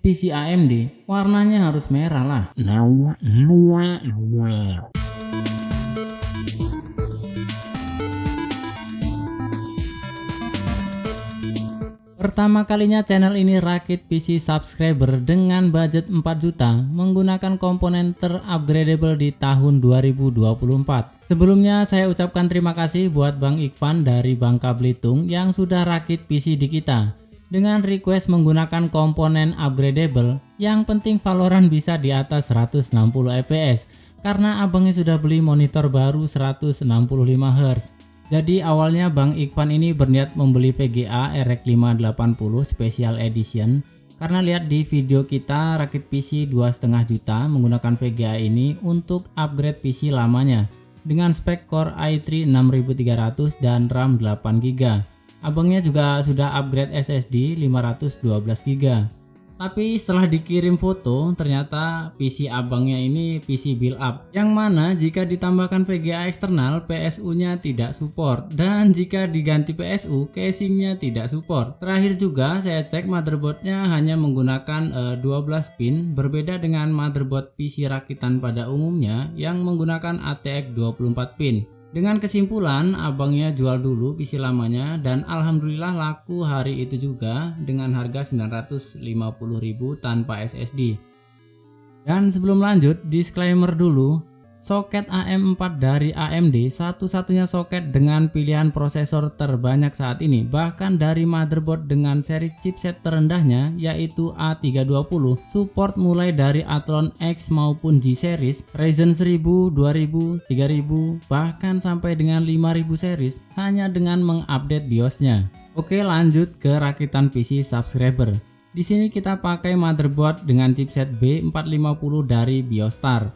PC AMD warnanya harus merah lah. Pertama kalinya channel ini rakit PC subscriber dengan budget 4 juta menggunakan komponen terupgradable di tahun 2024. Sebelumnya saya ucapkan terima kasih buat Bang Ikhwan dari Bangka Belitung yang sudah rakit PC di kita dengan request menggunakan komponen upgradable. Yang penting Valorant bisa di atas 160 fps karena abangnya sudah beli monitor baru 165 Hz. Jadi awalnya Bang Ikhwan ini berniat membeli VGA RX 580 Special Edition karena lihat di video kita rakit PC 2,5 juta menggunakan VGA ini untuk upgrade PC lamanya dengan spek Core i3 6300 dan RAM 8GB. Abangnya juga sudah upgrade SSD 512GB. Tapi setelah dikirim foto ternyata PC abangnya ini PC build up yang mana jika ditambahkan VGA eksternal PSU nya tidak support dan jika diganti PSU casingnya tidak support. Terakhir juga saya cek motherboardnya hanya menggunakan 12 pin, berbeda dengan motherboard PC rakitan pada umumnya yang menggunakan ATX 24 pin. Dengan kesimpulan abangnya jual dulu PC lamanya dan alhamdulillah laku hari itu juga dengan harga 950.000 tanpa SSD. Dan sebelum lanjut disclaimer dulu, soket AM4 dari AMD satu-satunya soket dengan pilihan prosesor terbanyak saat ini, bahkan dari motherboard dengan seri chipset terendahnya yaitu A320, support mulai dari Athlon X maupun G series, Ryzen 1000, 2000, 3000, bahkan sampai dengan 5000 series hanya dengan mengupdate BIOSnya. Oke, lanjut ke rakitan PC subscriber. Di sini kita pakai motherboard dengan chipset B450 dari Biostar.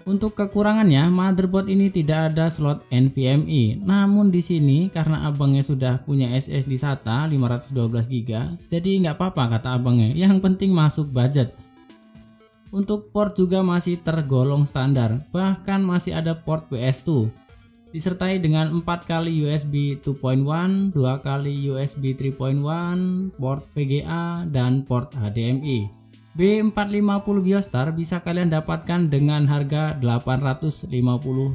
Untuk kekurangannya, motherboard ini tidak ada slot NVMe. Namun di sini karena abangnya sudah punya SSD SATA 512GB, jadi nggak apa-apa kata abangnya. Yang penting masuk budget. Untuk port juga masih tergolong standar, bahkan masih ada port PS2. Disertai dengan 4 kali USB 2.1, 2 kali USB 3.1, port VGA, dan port HDMI. B450 Biostar bisa kalian dapatkan dengan harga 850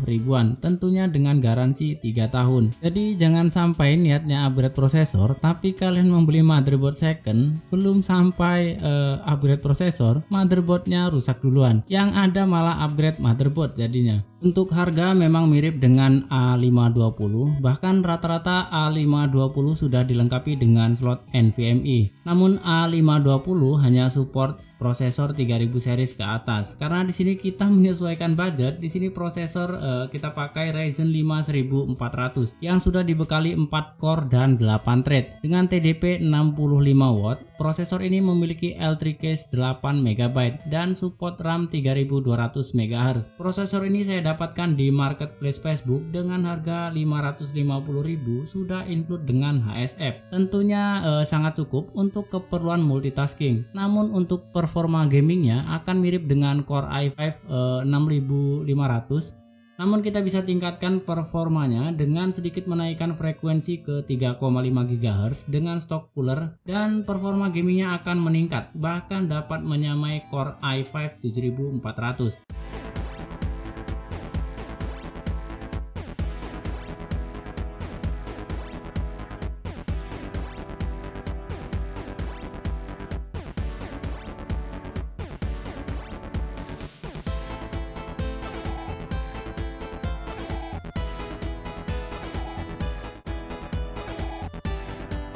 ribuan, tentunya dengan garansi 3 tahun. Jadi jangan sampai niatnya upgrade prosesor tapi kalian membeli motherboard second, belum sampai upgrade prosesor, motherboardnya rusak duluan. Yang ada malah upgrade motherboard jadinya. Untuk harga memang mirip dengan A520, bahkan rata-rata A520 sudah dilengkapi dengan slot NVMe. Namun A520 hanya support prosesor 3000 series ke atas. Karena di sini kita menyesuaikan budget, di sini prosesor kita pakai Ryzen 5 1400 yang sudah dibekali 4 core dan 8 thread dengan TDP 65W. Prosesor ini memiliki L3 case 8MB dan support RAM 3200 MHz. Prosesor ini saya dapatkan di marketplace Facebook dengan harga 550.000 sudah include dengan HSF. Tentunya sangat cukup untuk keperluan multitasking. Namun untuk performa gamingnya akan mirip dengan Core i5 6500. Namun kita bisa tingkatkan performanya dengan sedikit menaikkan frekuensi ke 3,5 GHz dengan stock cooler dan performa gamingnya akan meningkat, bahkan dapat menyamai Core i5 7400.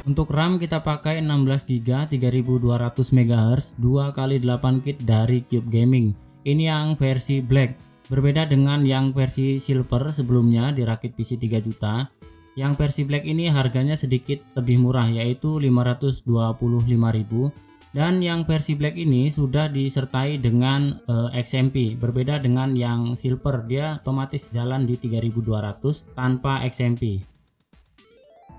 Untuk RAM kita pakai 16GB 3200 MHz 2x8 kit dari Cube Gaming. Ini yang versi black. Berbeda dengan yang versi silver sebelumnya di rakit PC 3 juta. Yang versi black ini harganya sedikit lebih murah yaitu 525.000. Dan yang versi black ini sudah disertai dengan XMP. Berbeda dengan yang silver, dia otomatis jalan di 3200 tanpa XMP.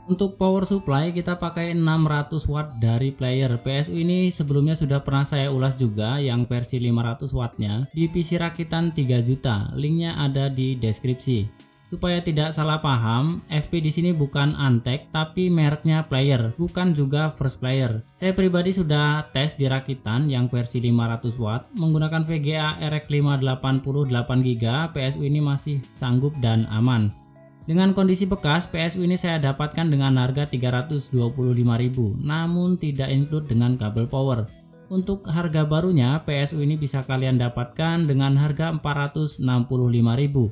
Untuk power supply kita pakai 600 watt dari player. PSU ini sebelumnya sudah pernah saya ulas juga yang versi 500 wattnya di PC rakitan 3 juta. Linknya ada di deskripsi. Supaya tidak salah paham, FP di sini bukan Antec tapi mereknya player, bukan juga first player. Saya pribadi sudah tes di rakitan yang versi 500 watt menggunakan VGA RX 588 GB. PSU ini masih sanggup dan aman. Dengan kondisi bekas, PSU ini saya dapatkan dengan harga 325.000, namun tidak include dengan kabel power. Untuk harga barunya, PSU ini bisa kalian dapatkan dengan harga 465.000.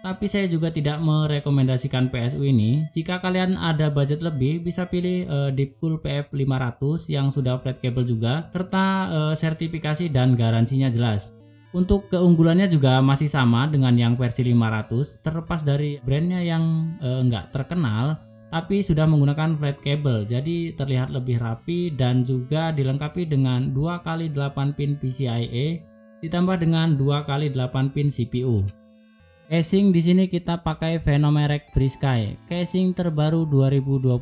Tapi saya juga tidak merekomendasikan PSU ini. Jika kalian ada budget lebih, bisa pilih Deepcool PF500 yang sudah flat cable juga, serta sertifikasi dan garansinya jelas. Untuk keunggulannya juga masih sama dengan yang versi 500, terlepas dari brandnya yang nggak terkenal, tapi sudah menggunakan flat cable, jadi terlihat lebih rapi dan juga dilengkapi dengan 2x8 pin PCIe, ditambah dengan 2x8 pin CPU. Casing di sini kita pakai Venomerec FreeSky, casing terbaru 2024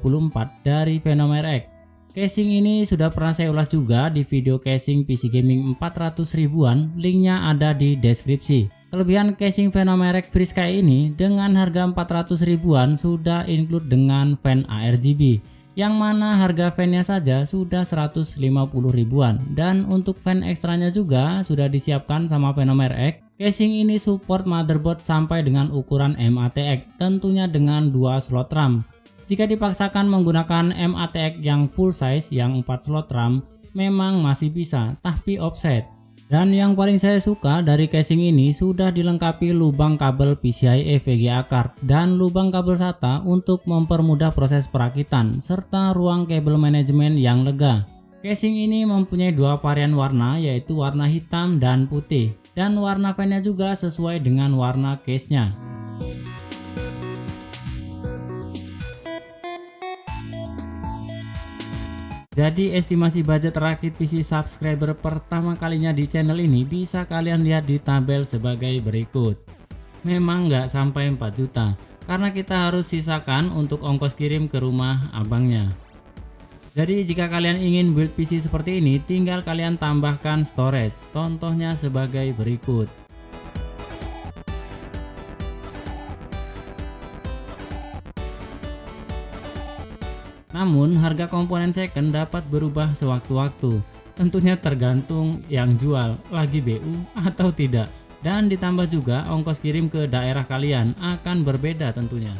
dari Venomerec. Casing ini sudah pernah saya ulas juga di video casing PC gaming 400 ribuan, linknya ada di deskripsi. Kelebihan casing Venomerec FreeSky ini dengan harga 400 ribuan sudah include dengan fan ARGB, yang mana harga fannya saja sudah 150 ribuan, dan untuk fan ekstranya juga sudah disiapkan sama Venomerec. Casing ini support motherboard sampai dengan ukuran MATX, tentunya dengan 2 slot RAM. Jika dipaksakan menggunakan MATX yang full size yang 4 slot RAM, memang masih bisa, tapi offset. Dan yang paling saya suka dari casing ini sudah dilengkapi lubang kabel PCIe VGA card dan lubang kabel SATA untuk mempermudah proses perakitan, serta ruang kabel manajemen yang lega. Casing ini mempunyai dua varian warna, yaitu warna hitam dan putih, dan warna fannya juga sesuai dengan warna case-nya. Jadi estimasi budget rakit PC subscriber pertama kalinya di channel ini bisa kalian lihat di tabel sebagai berikut. Memang nggak sampai 4 juta, karena kita harus sisakan untuk ongkos kirim ke rumah abangnya. Jadi jika kalian ingin build PC seperti ini, tinggal kalian tambahkan storage. Contohnya sebagai berikut. Namun harga komponen second dapat berubah sewaktu-waktu. Tentunya tergantung yang jual lagi BU atau tidak. Dan ditambah juga ongkos kirim ke daerah kalian akan berbeda tentunya.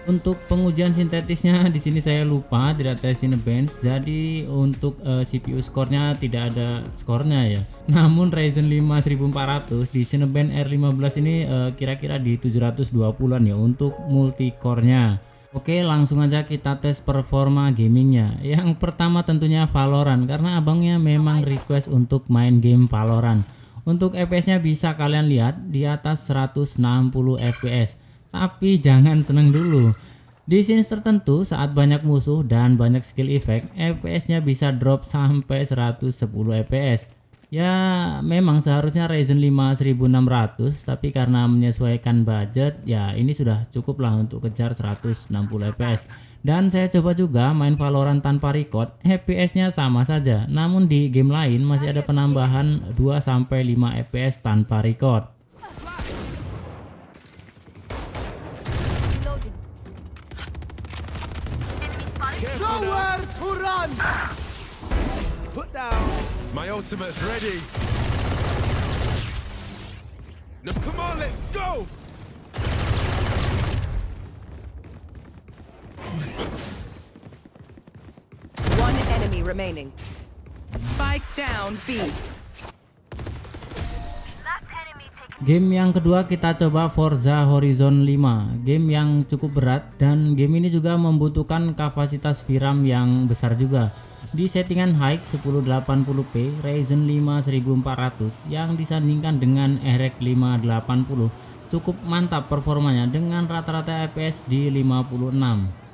Untuk pengujian sintetisnya di sini saya lupa tidak tes Cinebench, jadi untuk CPU skornya tidak ada skornya ya. Namun Ryzen 5 1400 di Cinebench R15 ini kira-kira di 720-an ya untuk multi core-nya. Oke, langsung aja kita tes performa gamingnya. Yang pertama tentunya Valorant, karena abangnya memang request untuk main game Valorant. Untuk FPS-nya bisa kalian lihat di atas 160 FPS. Tapi jangan seneng dulu. Di scenes tertentu saat banyak musuh dan banyak skill effect, FPS-nya bisa drop sampai 110 FPS. Ya memang seharusnya Ryzen 5 1600, tapi karena menyesuaikan budget ya ini sudah cukup lah untuk kejar 160 FPS. Dan saya coba juga main Valorant tanpa record, FPS-nya sama saja. Namun di game lain masih ada penambahan 2-5 FPS tanpa record. Nowhere to run! Put down. My ultimate's ready. Now come on, let's go! One enemy remaining. Spike down B. Game yang kedua kita coba Forza Horizon 5, game yang cukup berat dan game ini juga membutuhkan kapasitas VRAM yang besar juga. Di settingan high 1080p Ryzen 5 1400 yang disandingkan dengan RX 580 cukup mantap performanya dengan rata-rata FPS di 56.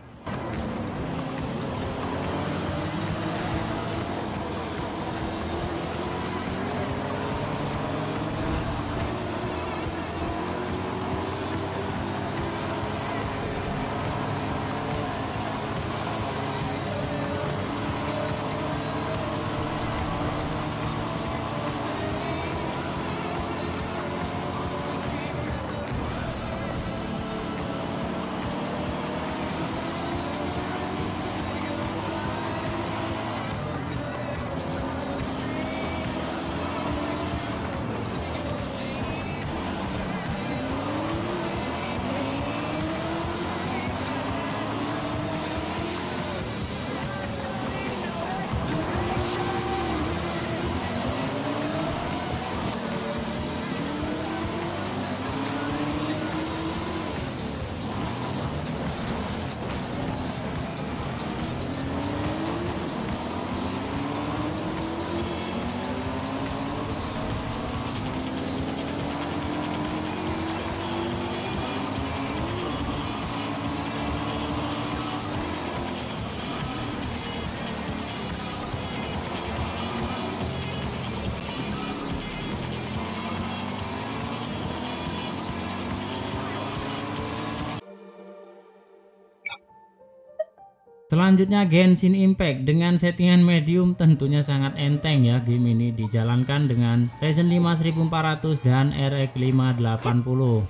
Selanjutnya Genshin Impact dengan settingan medium, tentunya sangat enteng ya. Game ini dijalankan dengan Ryzen 5 1400 dan RX 580.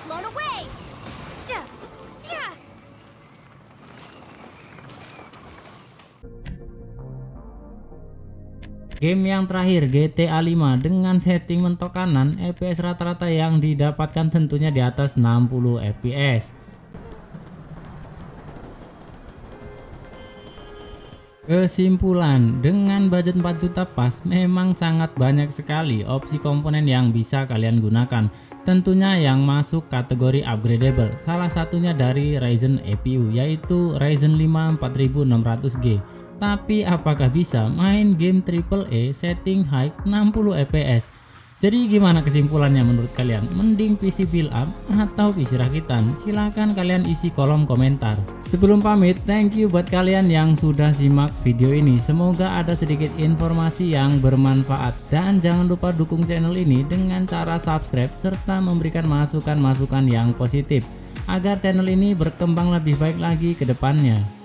Blown away. Game yang terakhir GTA 5 dengan setting mentok kanan, FPS rata-rata yang didapatkan tentunya di atas 60 FPS. Kesimpulan, dengan budget 4 juta pas memang sangat banyak sekali opsi komponen yang bisa kalian gunakan. Tentunya yang masuk kategori upgradable, salah satunya dari Ryzen EPU yaitu Ryzen 5 4600G. Tapi apakah bisa main game AAA setting high 60 FPS? Jadi gimana kesimpulannya menurut kalian? Mending PC build up atau PC rakitan? Silahkan kalian isi kolom komentar. Sebelum pamit, thank you buat kalian yang sudah simak video ini. Semoga ada sedikit informasi yang bermanfaat. Dan jangan lupa dukung channel ini dengan cara subscribe serta memberikan masukan-masukan yang positif agar channel ini berkembang lebih baik lagi ke depannya.